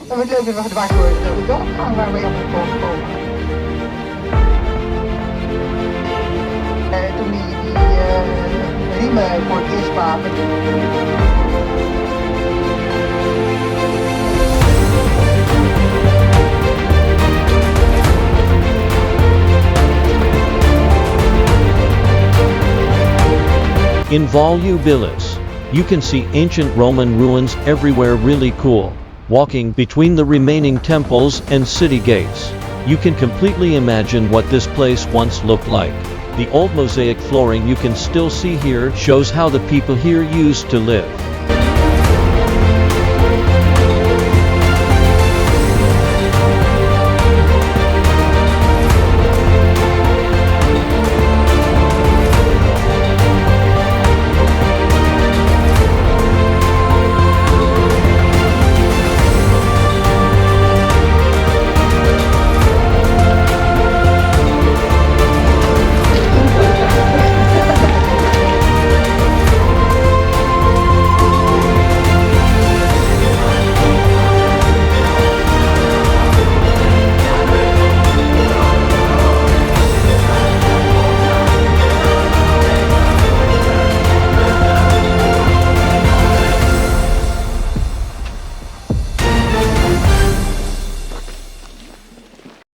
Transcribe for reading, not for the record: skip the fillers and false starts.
En het leuk dat we dwars door de doorgang waar we op de boven komen. Toen die riemen voor het eerst kwamen. In Volubilis, you can see ancient Roman ruins everywhere. Really cool. Walking between the remaining temples and city gates, you can completely imagine what this place once looked like. The old mosaic flooring you can still see here shows how the people here used to live.